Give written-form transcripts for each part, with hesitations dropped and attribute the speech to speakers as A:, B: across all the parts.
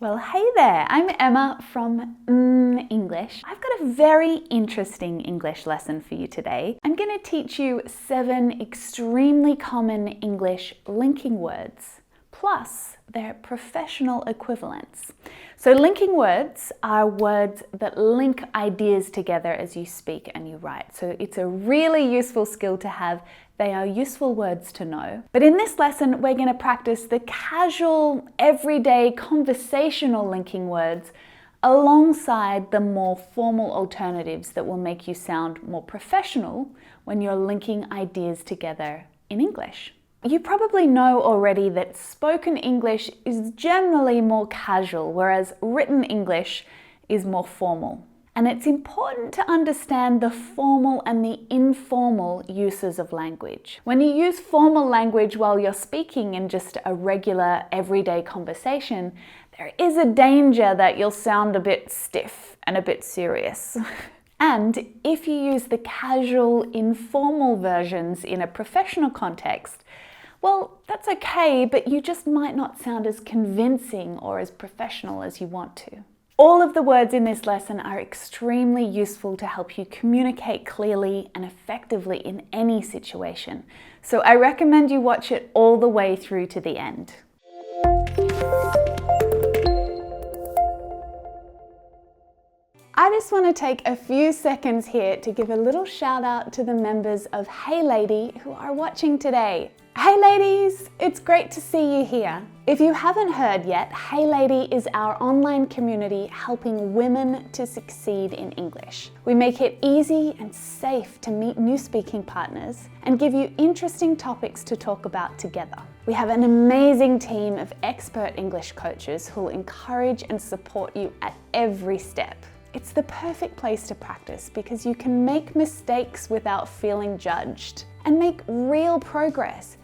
A: Well, hey there, I'm Emma from English. I've got a very interesting English lesson for you today. I'm going to teach you 7 extremely common English linking words, plus their professional equivalents. So linking words are words that link ideas together as you speak and you write. So it's a really useful skill to have. They are useful words to know. But in this lesson, we're going to practice the casual, everyday, conversational linking words alongside the more formal alternatives that will make you sound more professional when you're linking ideas together in English. You probably know already that spoken English is generally more casual, whereas written English is more formal. And it's important to understand the formal and the informal uses of language. When you use formal language while you're speaking in just a regular, everyday conversation, there is a danger that you'll sound a bit stiff and a bit serious. And if you use the casual, informal versions in a professional context, well, that's okay, but you just might not sound as convincing or as professional as you want to. All of the words in this lesson are extremely useful to help you communicate clearly and effectively in any situation. So I recommend you watch it all the way through to the end. I just want to take a few seconds here to give a little shout out to the members of Hey Lady who are watching today. Hey ladies, it's great to see you here. If you haven't heard yet, Hey Lady is our online community helping women to succeed in English. We make it easy and safe to meet new speaking partners and give you interesting topics to talk about together. We have an amazing team of expert English coaches who will encourage and support you at every step. It's the perfect place to practice because you can make mistakes without feeling judged and make real progress,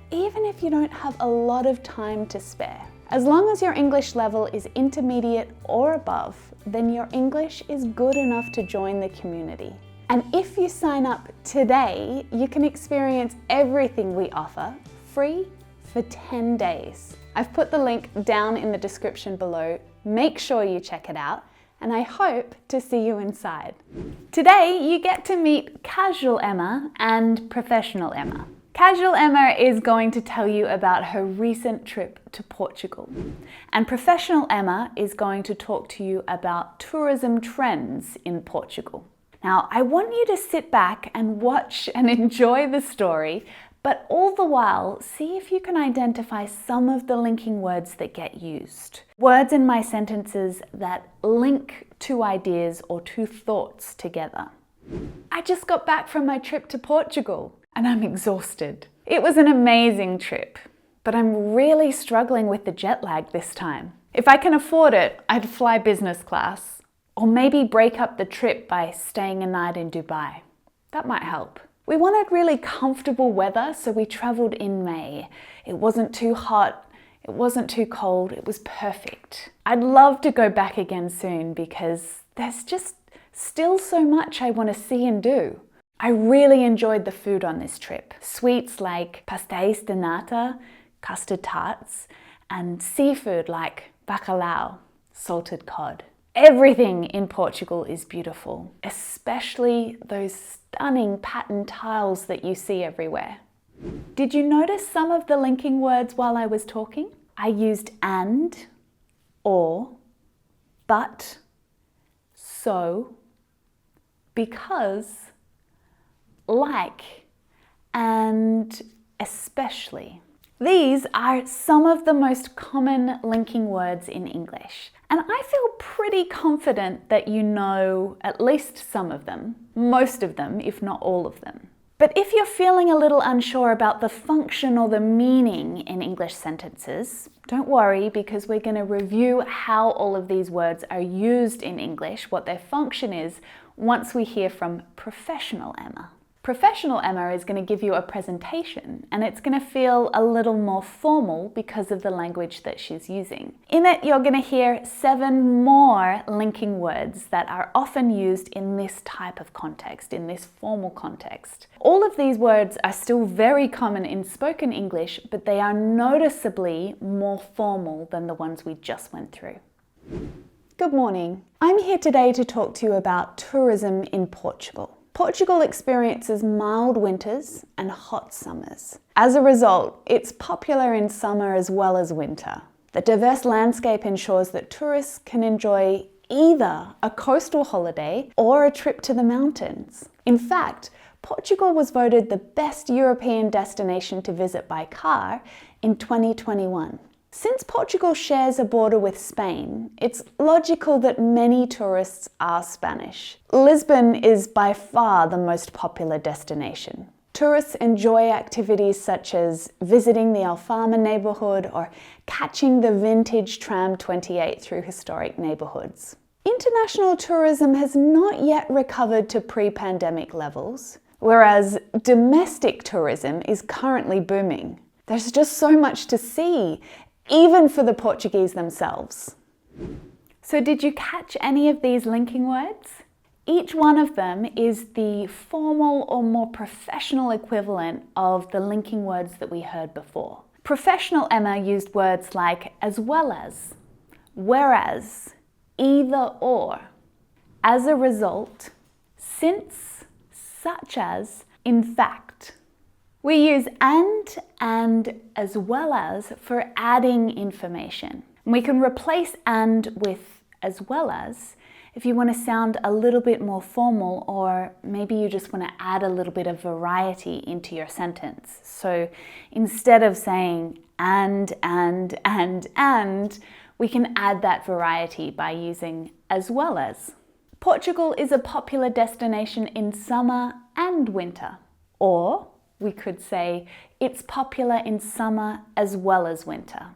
A: even if you don't have a lot of time to spare. As long as your English level is intermediate or above, then your English is good enough to join the community. And if you sign up today, you can experience everything we offer free for 10 days. I've put the link down in the description below. Make sure you check it out, and I hope to see you inside. Today, you get to meet Casual Emma and Professional Emma. Casual Emma is going to tell you about her recent trip to Portugal. And Professional Emma is going to talk to you about tourism trends in Portugal. Now, I want you to sit back and watch and enjoy the story, but all the while, see if you can identify some of the linking words that get used. Words in my sentences that link two ideas or two thoughts together. I just got back from my trip to Portugal, and I'm exhausted. It was an amazing trip, but I'm really struggling with the jet lag this time. If I can afford it, I'd fly business class, or maybe break up the trip by staying a night in Dubai. That might help. We wanted really comfortable weather, so we traveled in May. It wasn't too hot, it wasn't too cold, it was perfect. I'd love to go back again soon because there's just still so much I want to see and do. I really enjoyed the food on this trip. Sweets like pastéis de nata, custard tarts, and seafood like bacalhau, salted cod. Everything in Portugal is beautiful, especially those stunning pattern tiles that you see everywhere. Did you notice some of the linking words while I was talking? I used and, or, but, so, because, like, and especially. These are some of the most common linking words in English, and I feel pretty confident that you know at least some of them, most of them, if not all of them. But if you're feeling a little unsure about the function or the meaning in English sentences, don't worry, because we're going to review how all of these words are used in English, what their function is, once we hear from Professional Emma. Professional Emma is going to give you a presentation, and it's going to feel a little more formal because of the language that she's using. In it, you're going to hear 7 more linking words that are often used in this type of context, in this formal context. All of these words are still very common in spoken English, but they are noticeably more formal than the ones we just went through. Good morning. I'm here today to talk to you about tourism in Portugal. Portugal experiences mild winters and hot summers. As a result, it's popular in summer as well as winter. The diverse landscape ensures that tourists can enjoy either a coastal holiday or a trip to the mountains. In fact, Portugal was voted the best European destination to visit by car in 2021. Since Portugal shares a border with Spain, it's logical that many tourists are Spanish. Lisbon is by far the most popular destination. Tourists enjoy activities such as visiting the Alfama neighbourhood or catching the vintage tram 28 through historic neighbourhoods. International tourism has not yet recovered to pre-pandemic levels, whereas domestic tourism is currently booming. There's just so much to see, even for the Portuguese themselves. So did you catch any of these linking words? Each one of them is the formal or more professional equivalent of the linking words that we heard before. Professional Emma used words like as well as, whereas, either or. As a result, since, such as, in fact. We use and as well as for adding information. And we can replace and with as well as if you want to sound a little bit more formal, or maybe you just want to add a little bit of variety into your sentence. So instead of saying and, we can add that variety by using as well as. Portugal is a popular destination in summer and winter. Or we could say it's popular in summer as well as winter.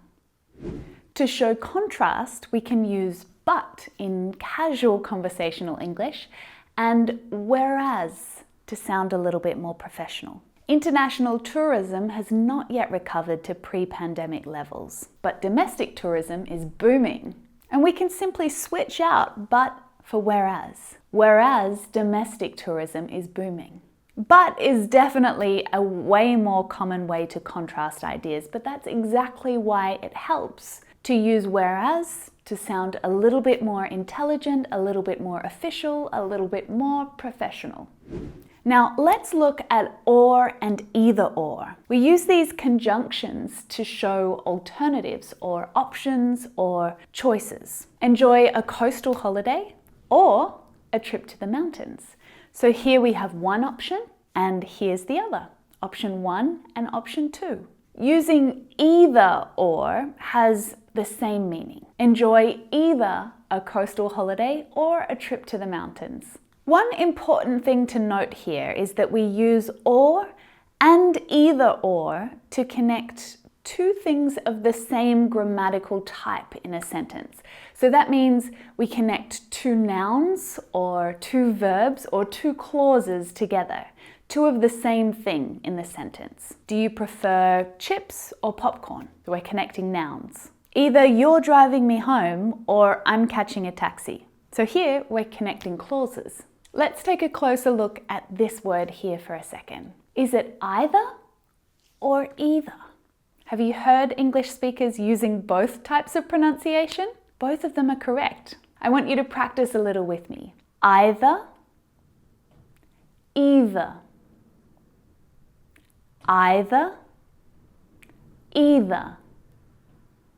A: To show contrast, we can use but in casual conversational English and whereas to sound a little bit more professional. International tourism has not yet recovered to pre-pandemic levels, but domestic tourism is booming. And we can simply switch out but for whereas domestic tourism is booming. But is definitely a way more common way to contrast ideas, but that's exactly why it helps to use whereas to sound a little bit more intelligent, a little bit more official, a little bit more professional. Now let's look at or and either or. We use these conjunctions to show alternatives or options or choices. Enjoy a coastal holiday or a trip to the mountains. So here we have one option and here's the other, option 1 and option 2. Using either or has the same meaning. Enjoy either a coastal holiday or a trip to the mountains. One important thing to note here is that we use or and either or to connect two things of the same grammatical type in a sentence. So that means we connect two nouns or two verbs or two clauses together, two of the same thing in the sentence. Do you prefer chips or popcorn? So we're connecting nouns. Either you're driving me home or I'm catching a taxi. So here we're connecting clauses. Let's take a closer look at this word here for a second. Is it either or either? Have you heard English speakers using both types of pronunciation? Both of them are correct. I want you to practice a little with me. Either, either. Either, either.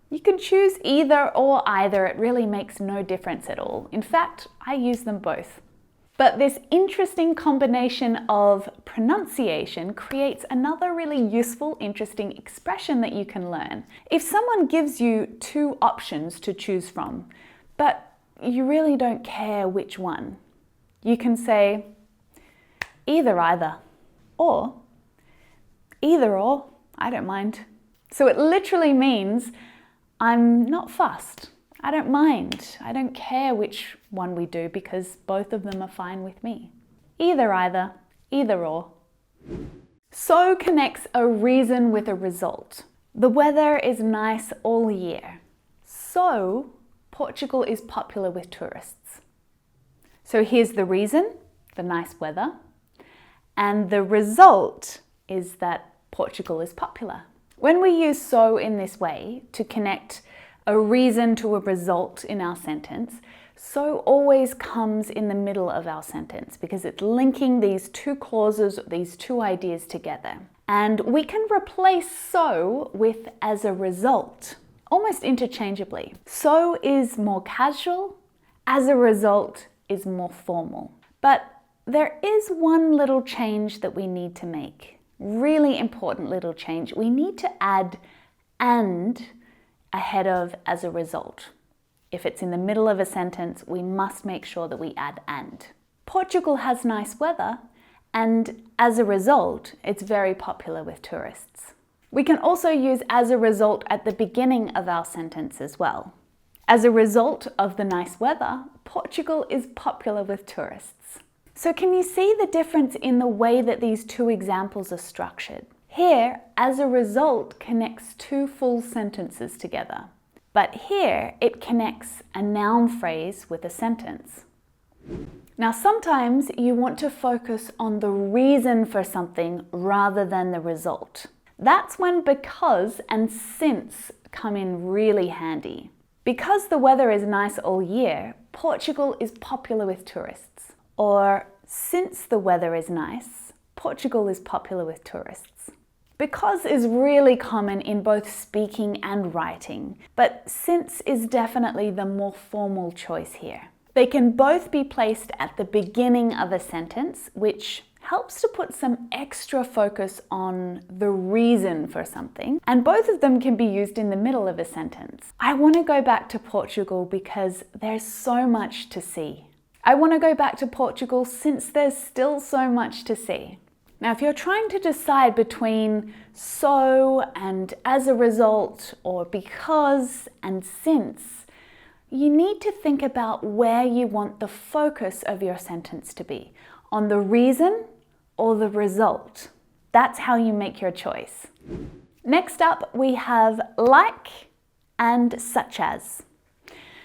A: You can choose either or either. It really makes no difference at all. In fact, I use them both. But this interesting combination of pronunciation creates another really useful, interesting expression that you can learn. If someone gives you two options to choose from, but you really don't care which one, you can say either, or either or, I don't mind. So it literally means I'm not fussed. I don't mind. I don't care which one we do because both of them are fine with me. Either, either or. So connects a reason with a result. The weather is nice all year. So Portugal is popular with tourists. So here's the reason, the nice weather, and the result is that Portugal is popular. When we use so in this way to connect a reason to a result in our sentence, so always comes in the middle of our sentence because it's linking these two clauses, these two ideas together. And we can replace so with as a result, almost interchangeably. So is more casual, as a result is more formal. But there is one little change that we need to make. Really important little change. We need to add and ahead of as a result. If it's in the middle of a sentence, we must make sure that we add and. Portugal has nice weather, and as a result, it's very popular with tourists. We can also use as a result at the beginning of our sentence as well. As a result of the nice weather, Portugal is popular with tourists. So can you see the difference in the way that these two examples are structured? Here, as a result connects two full sentences together. But here, it connects a noun phrase with a sentence. Now, sometimes you want to focus on the reason for something rather than the result. That's when because and since come in really handy. Because the weather is nice all year, Portugal is popular with tourists. Or since the weather is nice, Portugal is popular with tourists. Because is really common in both speaking and writing, but since is definitely the more formal choice here. They can both be placed at the beginning of a sentence, which helps to put some extra focus on the reason for something, and both of them can be used in the middle of a sentence. I want to go back to Portugal because there's so much to see. I want to go back to Portugal since there's still so much to see. Now, if you're trying to decide between so and as a result, or because and since, you need to think about where you want the focus of your sentence to be, on the reason or the result. That's how you make your choice. Next up, we have like and such as.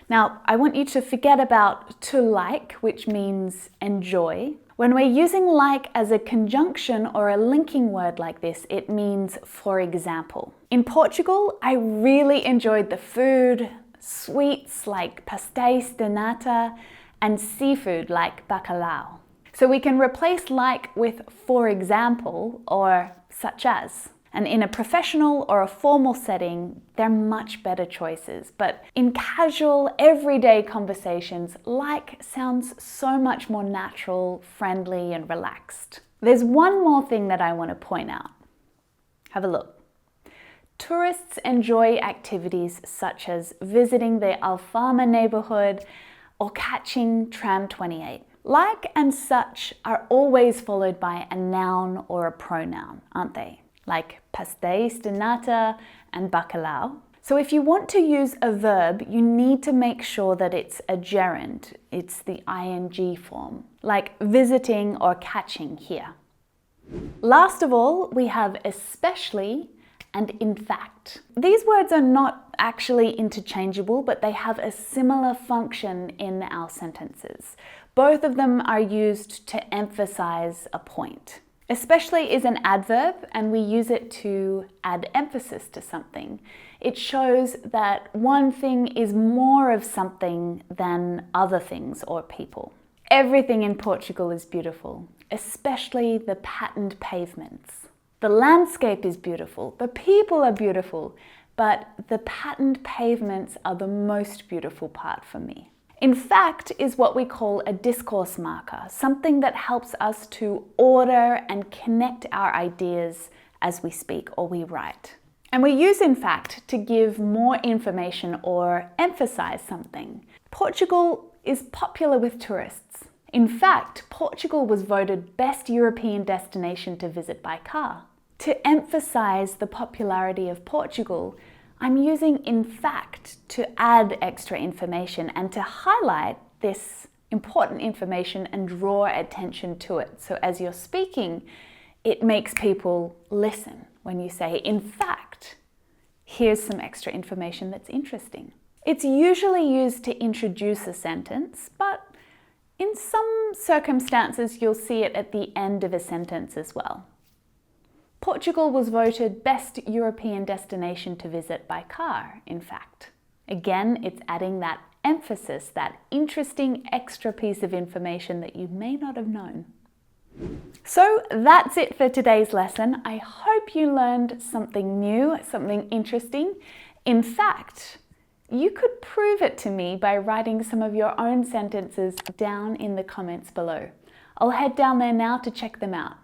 A: Now, I want you to forget about to like, which means enjoy. When we're using like as a conjunction or a linking word like this, it means for example. In Portugal, I really enjoyed the food, sweets like pastéis de nata, and seafood like bacalhau. So we can replace like with for example or such as. And in a professional or a formal setting, they're much better choices. But in casual, everyday conversations, like sounds so much more natural, friendly, and relaxed. There's one more thing that I want to point out. Have a look. Tourists enjoy activities such as visiting the Alfama neighborhood or catching tram 28. Like and such are always followed by a noun or a pronoun, aren't they? Like pastéis de nata and bacalhau. So if you want to use a verb, you need to make sure that it's a gerund. It's the ing form, like visiting or catching here. Last of all, we have especially and in fact. These words are not actually interchangeable, but they have a similar function in our sentences. Both of them are used to emphasize a point. Especially is an adverb, and we use it to add emphasis to something. It shows that one thing is more of something than other things or people. Everything in Portugal is beautiful, especially the patterned pavements. The landscape is beautiful, the people are beautiful, but the patterned pavements are the most beautiful part for me. In fact, is what we call a discourse marker, something that helps us to order and connect our ideas as we speak or we write. And we use in fact to give more information or emphasize something. Portugal is popular with tourists. In fact, Portugal was voted best European destination to visit by car. To emphasize the popularity of Portugal, I'm using in fact to add extra information and to highlight this important information and draw attention to it. So as you're speaking, it makes people listen when you say, in fact, here's some extra information that's interesting. It's usually used to introduce a sentence, but in some circumstances, you'll see it at the end of a sentence as well. Portugal was voted best European destination to visit by car, in fact. Again, it's adding that emphasis, that interesting extra piece of information that you may not have known. So that's it for today's lesson. I hope you learned something new, something interesting. In fact, you could prove it to me by writing some of your own sentences down in the comments below. I'll head down there now to check them out.